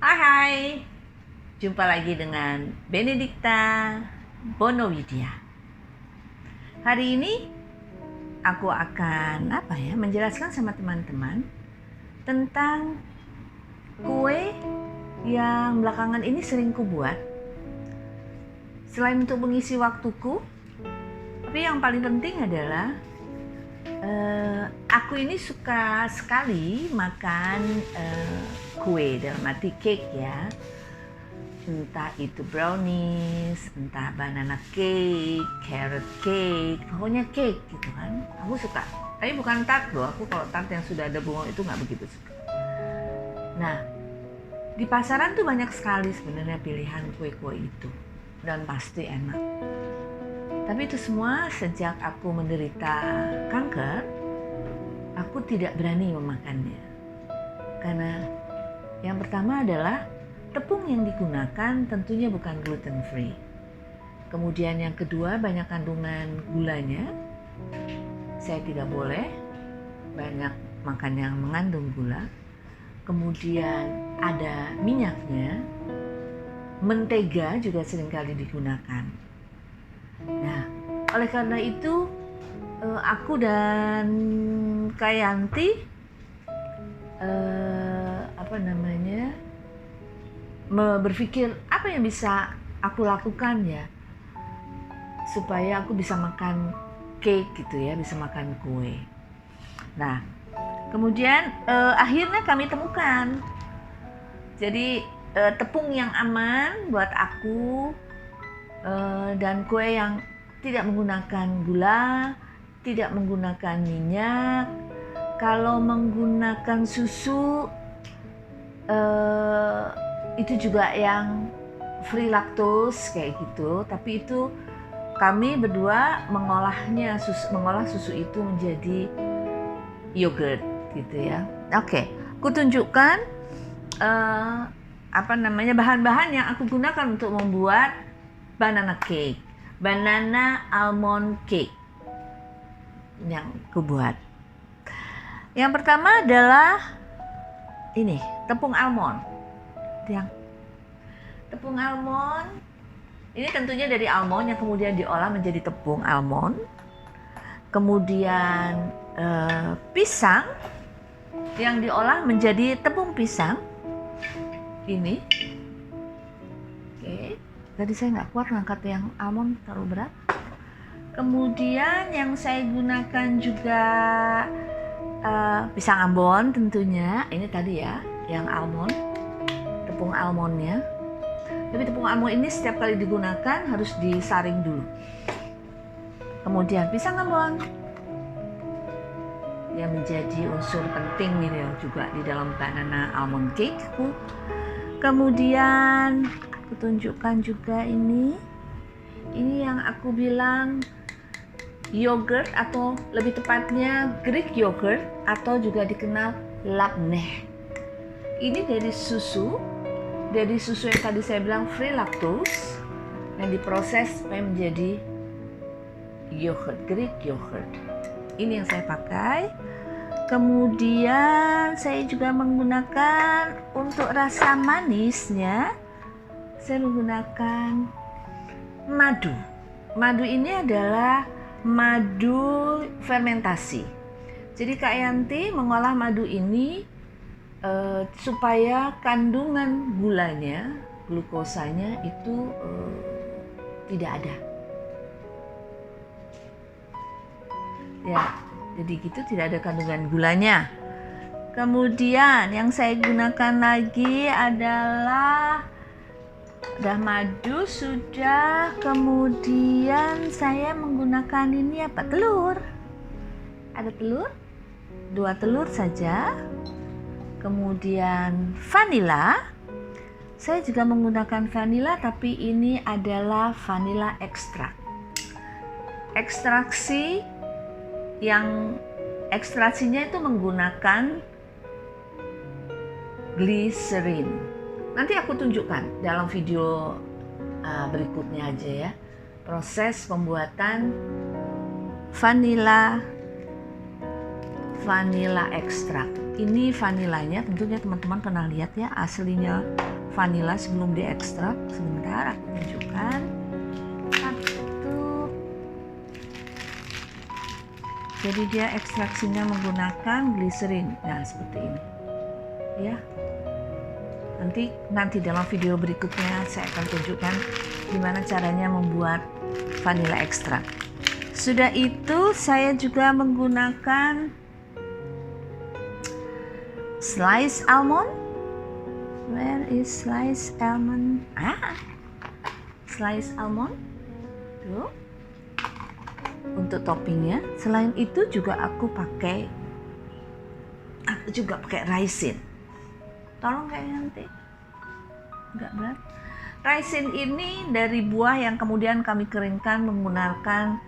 Hai, jumpa lagi dengan Benedikta Bonowidya. Hari ini aku akan menjelaskan sama teman-teman tentang kue yang belakangan ini sering kubuat. Selain untuk mengisi waktuku, tapi yang paling penting adalah aku ini suka sekali makan kue, dalam arti cake ya. Entah itu brownies, entah banana cake, carrot cake, pokoknya cake gitu kan. Aku suka, tapi bukan tart loh. Aku kalau tart yang sudah ada bunga itu nggak begitu suka. Nah, di pasaran tuh banyak sekali sebenarnya pilihan kue-kue itu, dan pasti enak. Tapi itu semua sejak aku menderita kanker, aku tidak berani memakannya. Karena yang pertama adalah tepung yang digunakan tentunya bukan gluten free. Kemudian yang kedua, banyak kandungan gulanya. Saya tidak boleh banyak makan yang mengandung gula. Kemudian ada minyaknya. Mentega juga seringkali digunakan. Nah, oleh karena itu aku dan Kak Yanti berpikir apa yang bisa aku lakukan ya supaya aku bisa makan cake gitu ya, bisa makan kue. Nah, kemudian akhirnya kami temukan jadi tepung yang aman buat aku, dan kue yang tidak menggunakan gula, tidak menggunakan minyak. Kalau menggunakan susu, itu juga yang free lactose kayak gitu. Tapi itu kami berdua mengolah susu itu menjadi yogurt gitu ya. Oke, aku tunjukkan bahan-bahan yang aku gunakan untuk membuat banana cake, banana almond cake yang aku buat. Yang pertama adalah ini, tepung almond. Tepung almond ini tentunya dari almond yang kemudian diolah menjadi tepung almond. Kemudian pisang yang diolah menjadi tepung pisang. Ini. Oke. Tadi saya nggak kuat ngangkat yang almond, terlalu berat. Kemudian yang saya gunakan juga pisang Ambon tentunya. Ini tadi ya, yang almond, tepung almondnya. Tapi tepung almond ini setiap kali digunakan harus disaring dulu. Kemudian pisang Ambon yang menjadi unsur penting ini juga di dalam banana almond cake. Kemudian aku tunjukkan juga ini yang aku bilang yogurt, atau lebih tepatnya Greek yogurt, atau juga dikenal labneh. Ini dari susu yang tadi saya bilang free lactose yang diproses supaya menjadi yogurt, Greek yogurt. Ini yang saya pakai. Kemudian saya juga menggunakan untuk rasa manisnya, saya menggunakan madu. Madu ini adalah madu fermentasi. Jadi Kak Yanti mengolah madu ini supaya kandungan gulanya, glukosanya itu tidak ada. Ya, jadi gitu, tidak ada kandungan gulanya. Kemudian yang saya gunakan lagi adalah madu sudah, kemudian saya menggunakan ini telur. Ada telur, 2 telur saja. Kemudian vanila. Saya juga menggunakan vanila, tapi ini adalah vanila ekstrak. Ekstraksinya itu menggunakan glycerin. Nanti aku tunjukkan dalam video berikutnya aja ya, proses pembuatan vanila ekstrak. Ini vanilanya, tentunya teman-teman pernah lihat ya aslinya vanila sebelum diekstrak. Sebentar aku tunjukkan. Jadi dia ekstraksinya menggunakan gliserin. Nah, seperti ini. Ya. Nanti dalam video berikutnya saya akan tunjukkan gimana caranya membuat vanila ekstrak. Sudah itu saya juga menggunakan slice almond. Where is slice almond? Slice almond. Tuh. Untuk toppingnya. Selain itu juga aku juga pakai raisin. Tolong kayak nanti. Enggak berat. Raisin ini dari buah yang kemudian kami keringkan menggunakan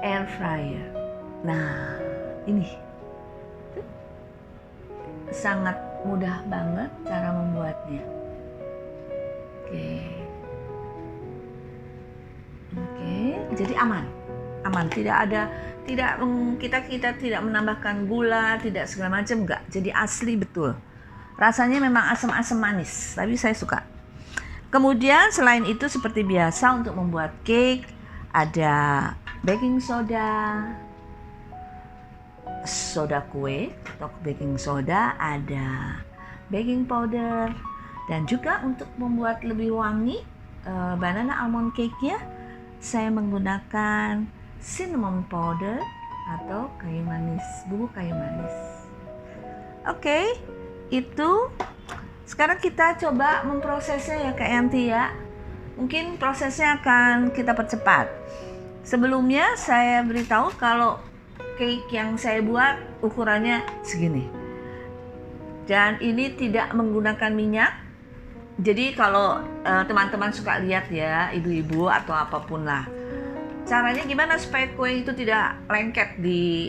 air fryer. Nah, ini sangat mudah banget cara membuatnya. Oke, jadi aman, kita tidak menambahkan gula, tidak segala macam, enggak. Jadi asli betul. Rasanya memang asam-asam manis, tapi saya suka. Kemudian selain itu seperti biasa untuk membuat cake ada baking soda kue atau baking soda, ada baking powder, dan juga untuk membuat lebih wangi banana almond cake-nya saya menggunakan cinnamon powder atau bubuk kayu manis. Oke, itu sekarang kita coba memprosesnya ya Kak Yanti ya. Mungkin prosesnya akan kita percepat. Sebelumnya saya beritahu kalau cake yang saya buat ukurannya segini. Dan ini tidak menggunakan minyak. Jadi kalau teman-teman suka lihat ya, ibu-ibu atau apapun lah. Caranya gimana supaya kue itu tidak lengket di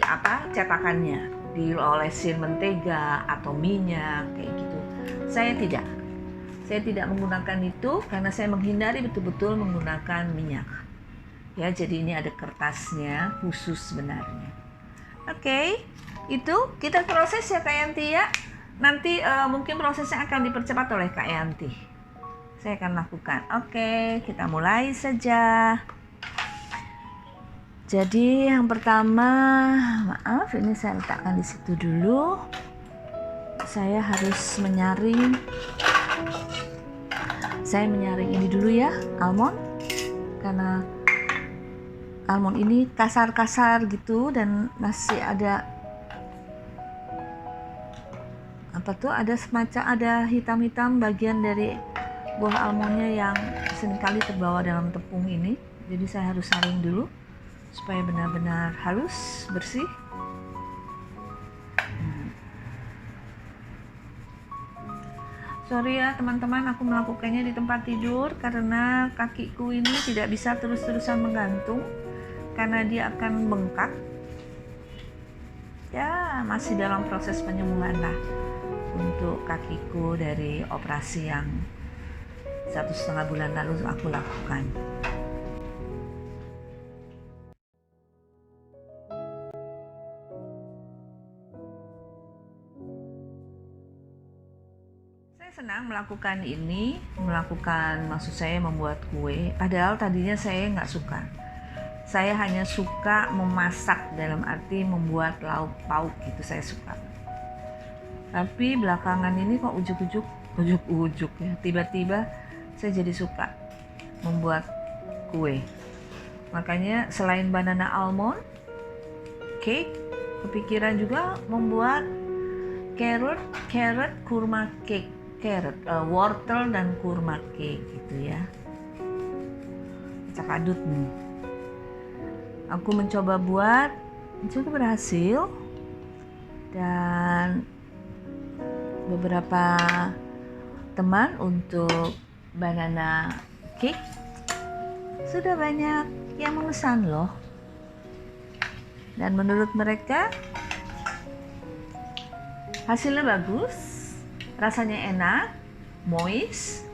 cetakannya, diolesin mentega atau minyak kayak gitu. Saya tidak menggunakan itu karena saya menghindari betul-betul menggunakan minyak. Ya, jadi ini ada kertasnya khusus sebenarnya. Oke, itu kita proses ya Kak Yanti ya. Nanti mungkin prosesnya akan dipercepat oleh Kak Yanti. Saya akan lakukan. Oke, kita mulai saja. Jadi yang pertama, maaf ini saya letakkan di situ dulu. Saya harus menyaring. Saya menyaring ini dulu ya, almond. Karena almond ini kasar-kasar gitu dan masih ada ada semacam hitam-hitam bagian dari buah almondnya yang seringkali terbawa dalam tepung ini. Jadi saya harus saring dulu supaya benar-benar halus, bersih. Sorry ya teman-teman, aku melakukannya di tempat tidur karena kakiku ini tidak bisa terus-terusan menggantung karena dia akan bengkak. Ya, masih dalam proses penyembuhan lah untuk kakiku dari operasi yang 1,5 bulan lalu aku lakukan. Senang melakukan ini, maksud saya membuat kue. Padahal tadinya saya nggak suka. Saya hanya suka memasak, dalam arti membuat lauk pauk gitu saya suka. Tapi belakangan ini kok ujuk-ujuk ya. Tiba-tiba saya jadi suka membuat kue. Makanya selain banana almond cake, kepikiran juga membuat carrot kurma cake. Wortel dan kurma cake gitu ya. Acak adut nih. Aku mencoba buat, juga berhasil. Dan beberapa teman untuk banana cake sudah banyak yang memesan loh. Dan menurut mereka hasilnya bagus. Rasanya enak, moist,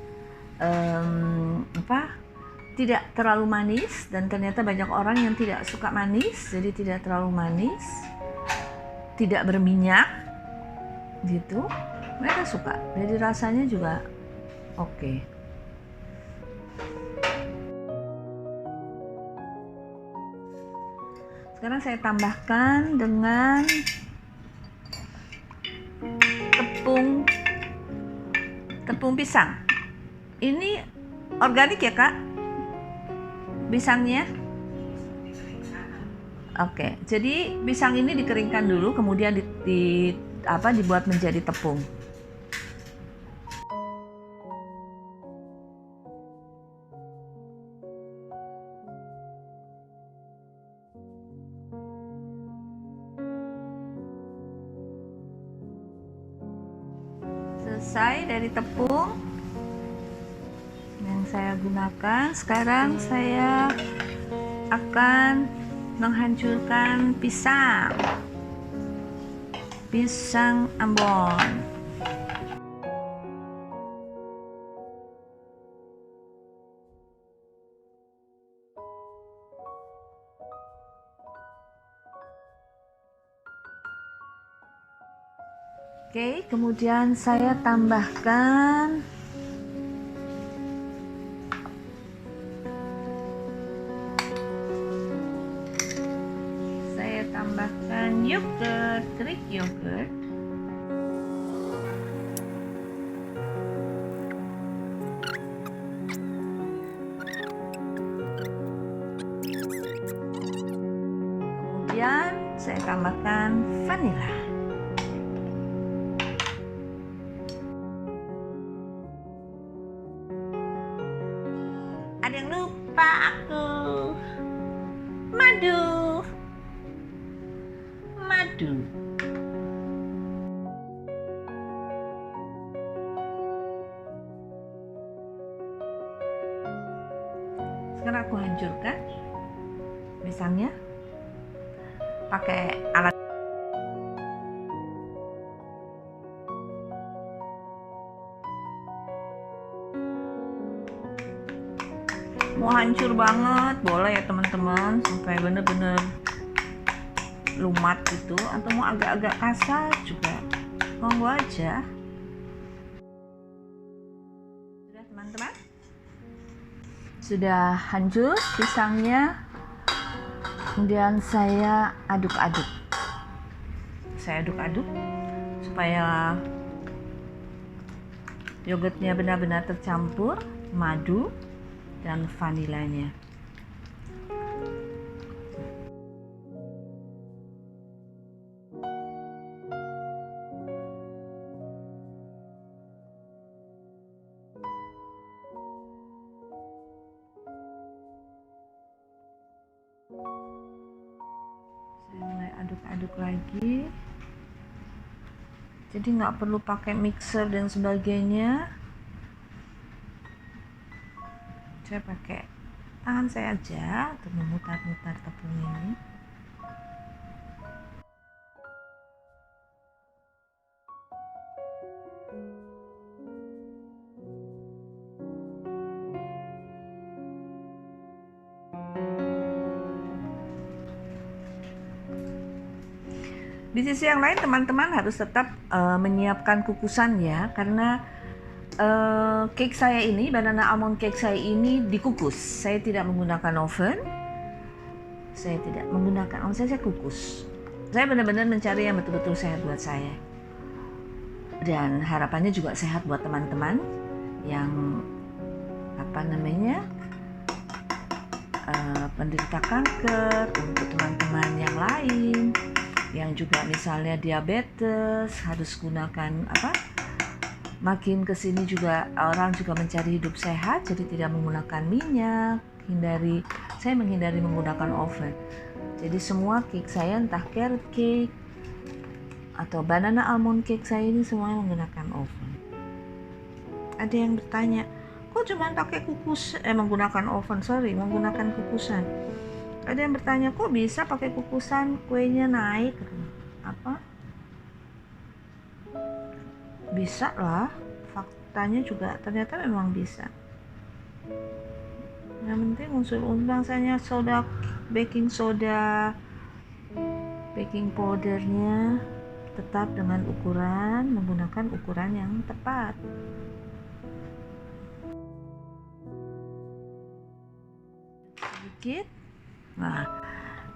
tidak terlalu manis, dan ternyata banyak orang yang tidak suka manis, jadi tidak terlalu manis. tidak berminyak gitu, mereka suka. Jadi rasanya juga oke. Sekarang saya tambahkan dengan tepung pisang. Ini organik ya Kak? Pisangnya? Oke, jadi pisang ini dikeringkan dulu, kemudian dibuat menjadi tepung. Selesai dari tepung yang saya gunakan, sekarang saya akan menghancurkan pisang Ambon. Oke, kemudian saya tambahkan yogurt, Greek yogurt. Kemudian saya tambahkan vanila. Ada yang lupa aku. Madu. Sekarang aku hancurkan pisangnya pakai alat. Mau hancur banget boleh ya teman-teman, sampai bener-bener lumat gitu, atau mau agak-agak kasar juga monggo aja. Sudah teman-teman, sudah hancur pisangnya. Kemudian saya aduk-aduk supaya yogurtnya benar-benar tercampur madu dan vanilanya. Saya mulai aduk-aduk lagi, jadi nggak perlu pakai mixer dan sebagainya. Saya pakai tangan saya aja untuk memutar-mutar tepung ini. Di sisi yang lain teman-teman harus tetap menyiapkan kukusan ya, karena cake saya ini, banana almond cake saya ini dikukus. Saya tidak menggunakan oven. Saya kukus. Saya benar-benar mencari yang betul-betul sehat buat saya. Dan harapannya juga sehat buat teman-teman yang penderita kanker, untuk teman-teman yang lain yang juga misalnya diabetes, harus gunakan makin kesini juga orang juga mencari hidup sehat, jadi tidak menggunakan minyak, saya menghindari menggunakan oven. Jadi semua cake saya, entah carrot cake atau banana almond cake saya ini semuanya menggunakan oven. Ada yang bertanya, kok cuma pakai menggunakan kukusan? Ada yang bertanya, kok bisa pakai kukusan kuenya naik? Bisa lah, faktanya juga ternyata memang bisa. Yang penting unsur-unsur bangsanya baking soda, Baking powdernya tetap dengan menggunakan ukuran yang tepat. Sedikit. Nah,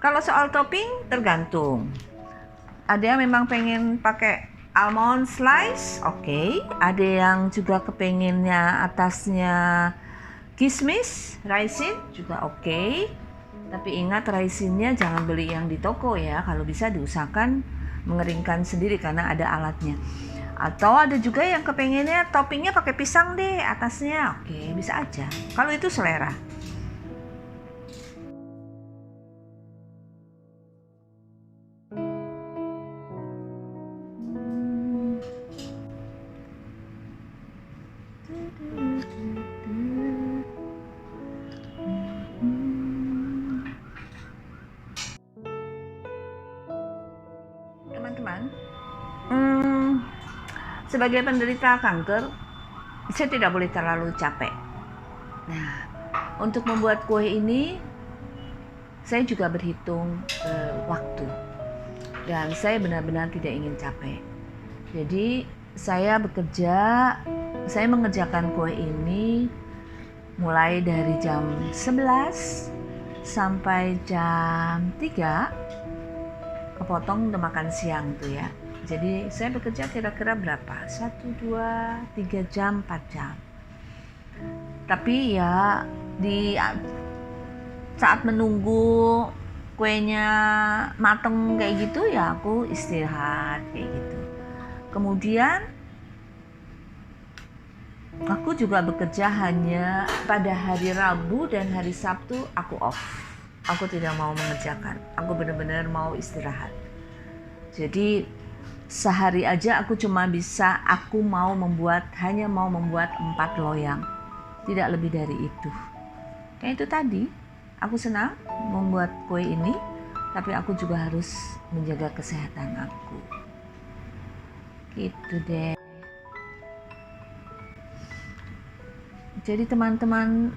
kalau soal topping tergantung. Ada yang memang pengen pakai almond slice, oke. Ada yang juga kepengennya atasnya kismis, raisin juga oke. Tapi ingat raisinnya jangan beli yang di toko ya. Kalau bisa diusahakan mengeringkan sendiri karena ada alatnya. Atau ada juga yang kepengennya toppingnya pakai pisang deh atasnya. Oke, bisa aja. Kalau itu selera. Teman-teman, sebagai penderita kanker, saya tidak boleh terlalu capek. Nah, untuk membuat kue ini, saya juga berhitung waktu. Dan saya benar-benar tidak ingin capek. Jadi, saya mengerjakan kue ini mulai dari jam 11 sampai jam 3. Kepotong udah makan siang tuh ya. Jadi saya bekerja kira-kira berapa? 1, 2, 3 jam, 4 jam. Tapi ya di saat menunggu kuenya mateng kayak gitu ya aku istirahat kayak gitu. Kemudian aku juga bekerja hanya pada hari Rabu dan hari Sabtu aku off. Aku tidak mau mengerjakan, aku benar-benar mau istirahat. Jadi sehari aja aku hanya mau membuat 4 loyang, tidak lebih dari itu. Kayak itu tadi, aku senang membuat kue ini, tapi aku juga harus menjaga kesehatan aku. Gitu deh. Jadi teman-teman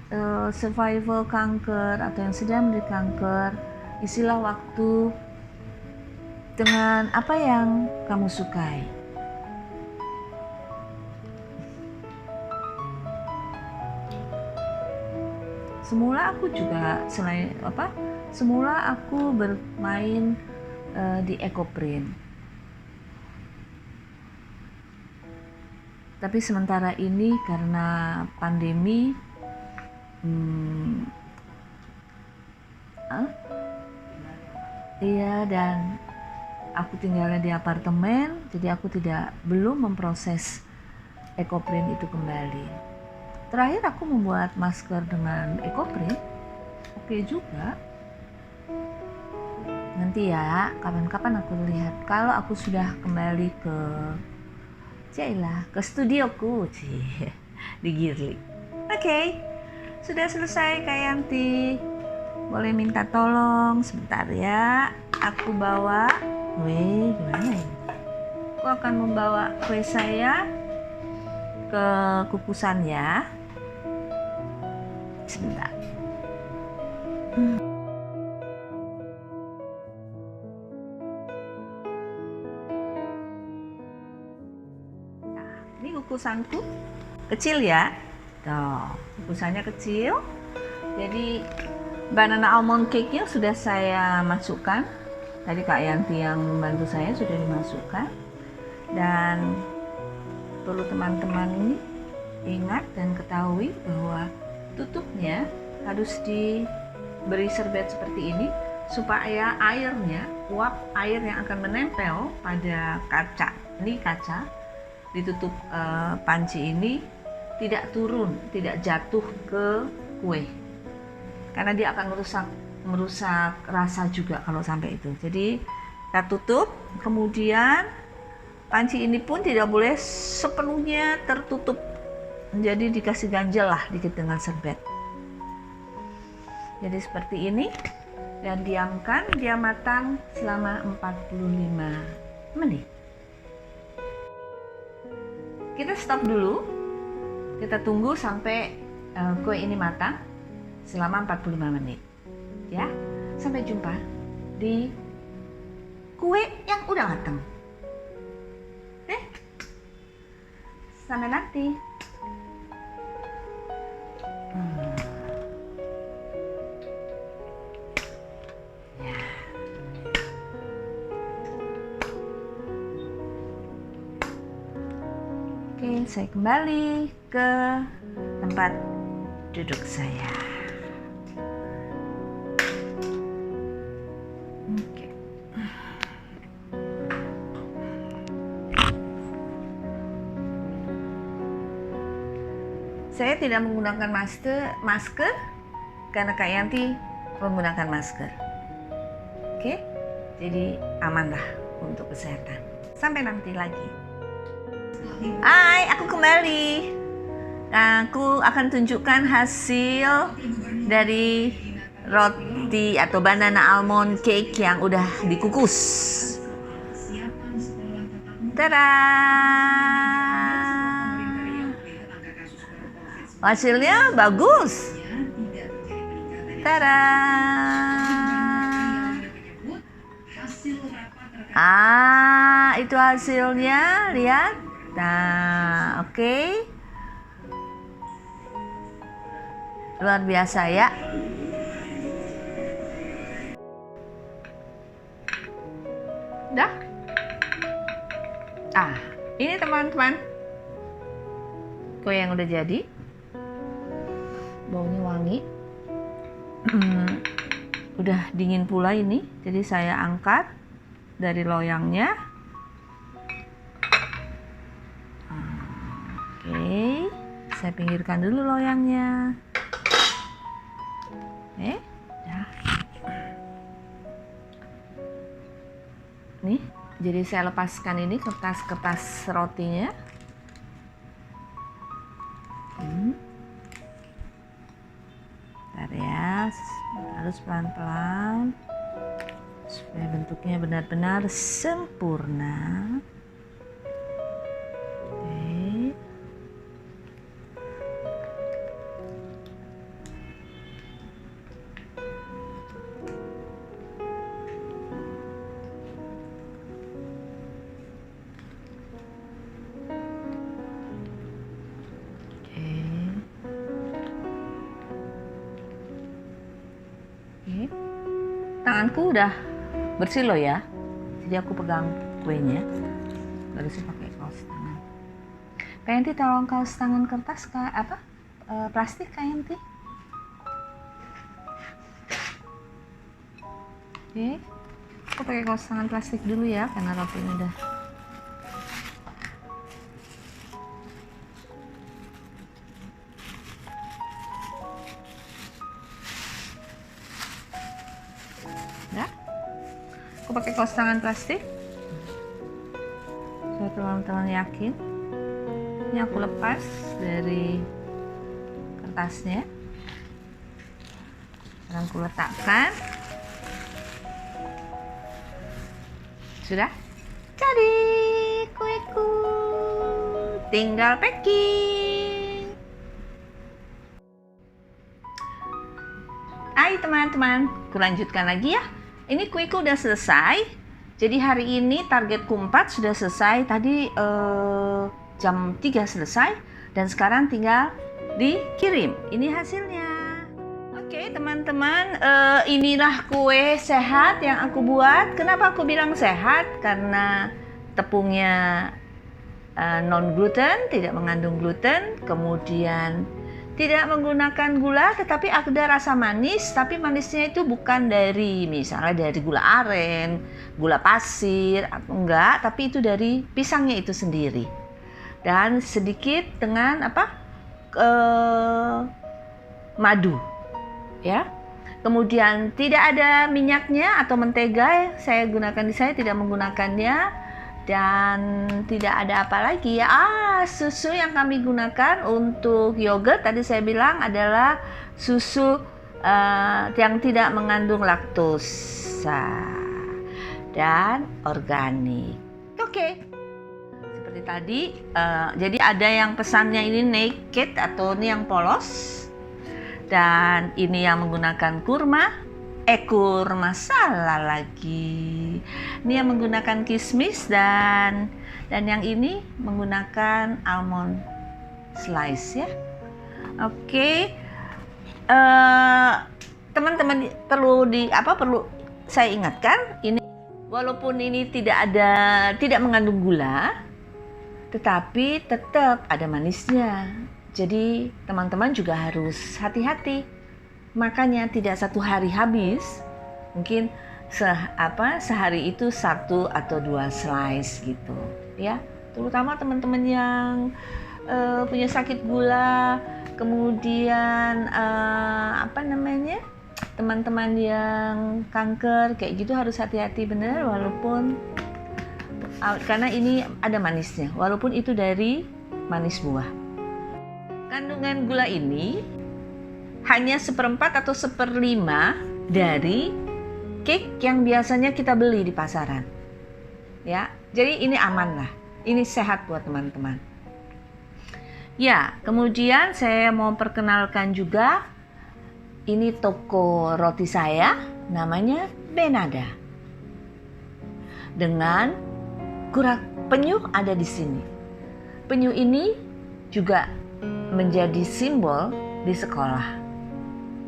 survival kanker atau yang sedang menderita kanker, isilah waktu dengan apa yang kamu sukai. Semula aku bermain di Ecoprint. Tapi sementara ini karena pandemi, dan aku tinggalnya di apartemen, jadi aku belum memproses Ecoprint itu kembali. Terakhir aku membuat masker dengan Ecoprint, oke juga. Nanti ya, kapan-kapan aku lihat kalau aku sudah kembali ke studioku di Girly. Oke, sudah selesai Kak Yanti. Boleh minta tolong sebentar ya. Aku bawa gimana ini? Aku akan membawa kue saya ke kukusan ya. Sebentar. Ini kukusanku kecil ya. Tuh, kukusannya kecil. Jadi banana almond cake-nya sudah saya masukkan. Tadi Kak Yanti yang membantu saya sudah dimasukkan. Dan perlu teman-teman ini ingat dan ketahui bahwa tutupnya harus diberi serbet seperti ini supaya uap air yang akan menempel pada kaca. Ini kaca ditutup panci ini tidak jatuh ke kue, karena dia akan merusak rasa juga kalau sampai itu. Jadi kita tutup, kemudian panci ini pun tidak boleh sepenuhnya tertutup, jadi dikasih ganjel lah dikit dengan serbet. Jadi seperti ini, dan diamkan dia matang selama 45 menit. Kita stop dulu, kita tunggu sampai kue ini matang selama 45 menit ya. Sampai jumpa di kue yang udah matang. Oke? Sampai nanti. Ya. Oke, saya kembali ke tempat duduk saya. Oke. Saya tidak menggunakan masker karena Kak Yanti menggunakan masker. Oke? Jadi amanlah untuk kesehatan. Sampai nanti lagi. Hai, aku kembali. Aku akan tunjukkan hasil dari roti atau banana almond cake yang udah dikukus. Tada! Hasilnya bagus. Tada! Itu hasilnya, lihat. Nah, oke. Luar biasa ya. Udah? Ini teman-teman. Kue yang udah jadi. Baunya wangi. Udah dingin pula ini. Jadi saya angkat dari loyangnya. Oke, saya pinggirkan dulu loyangnya. Dah. Nih, jadi saya lepaskan ini kertas-kertas rotinya. Bentar ya, harus pelan-pelan supaya bentuknya benar-benar sempurna. Tanganku udah bersih loh ya, jadi aku pegang kuenya, baru sih pakai kaos tangan. Kak Yanti tolong kaos tangan kertas plastik Kak Yanti. Oke, aku pakai kaos tangan plastik dulu ya karena rotinya udah. Aku pakai kaos tangan plastik. Saya teman-teman yakin. Ini aku lepas dari kertasnya. Sekarang aku letakkan. Sudah jadi kueku. Tinggal packing. Hai teman-teman, aku lanjutkan lagi ya. Ini kueku udah selesai. Jadi hari ini targetku 4 sudah selesai. Tadi jam 3 selesai. Dan sekarang tinggal dikirim. Ini hasilnya. Oke teman-teman, inilah kue sehat yang aku buat. Kenapa aku bilang sehat? Karena tepungnya non gluten, tidak mengandung gluten. Kemudian tidak menggunakan gula, tetapi ada rasa manis, tapi manisnya itu bukan dari misalnya dari gula aren, gula pasir, atau enggak, tapi itu dari pisangnya itu sendiri. Dan sedikit dengan madu, ya. Kemudian tidak ada minyaknya atau mentega, saya tidak menggunakannya. Dan tidak ada apa lagi ya. Susu yang kami gunakan untuk yogurt tadi saya bilang adalah susu yang tidak mengandung laktosa dan organik. Oke. Seperti tadi, jadi ada yang pesannya ini naked atau ini yang polos. Dan ini yang menggunakan kurma. ekor masala lagi. Ini yang menggunakan kismis dan yang ini menggunakan almond slice ya. Oke. Teman-teman perlu saya ingatkan, ini walaupun ini tidak mengandung gula, tetapi tetap ada manisnya. Jadi teman-teman juga harus hati-hati. Makanya tidak satu hari habis, mungkin sehari itu 1 atau 2 slice gitu ya. Terutama teman-teman yang punya sakit gula, kemudian teman-teman yang kanker kayak gitu harus hati-hati benar, walaupun karena ini ada manisnya, walaupun itu dari manis buah. Kandungan gula ini hanya 1/4 atau 1/5 dari cake yang biasanya kita beli di pasaran. Ya, jadi ini aman lah. Ini sehat buat teman-teman. Ya, kemudian saya mau perkenalkan juga, ini toko roti saya, namanya Benada. Dengan penyu ada di sini. Penyu ini juga menjadi simbol di sekolah.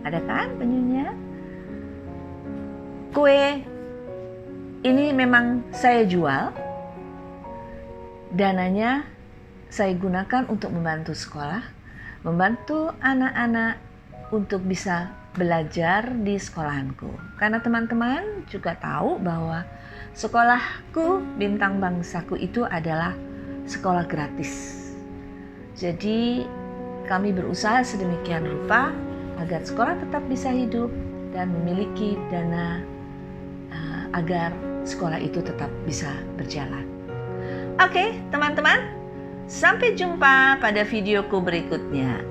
Ada kan penyunya? Kue ini memang saya jual. Dananya saya gunakan untuk membantu sekolah, membantu anak-anak untuk bisa belajar di sekolahanku. Karena teman-teman juga tahu bahwa sekolahku Bintang Bangsaku itu adalah sekolah gratis. Jadi kami berusaha sedemikian rupa agar sekolah tetap bisa hidup dan memiliki dana agar sekolah itu tetap bisa berjalan. Oke, teman-teman, sampai jumpa pada videoku berikutnya.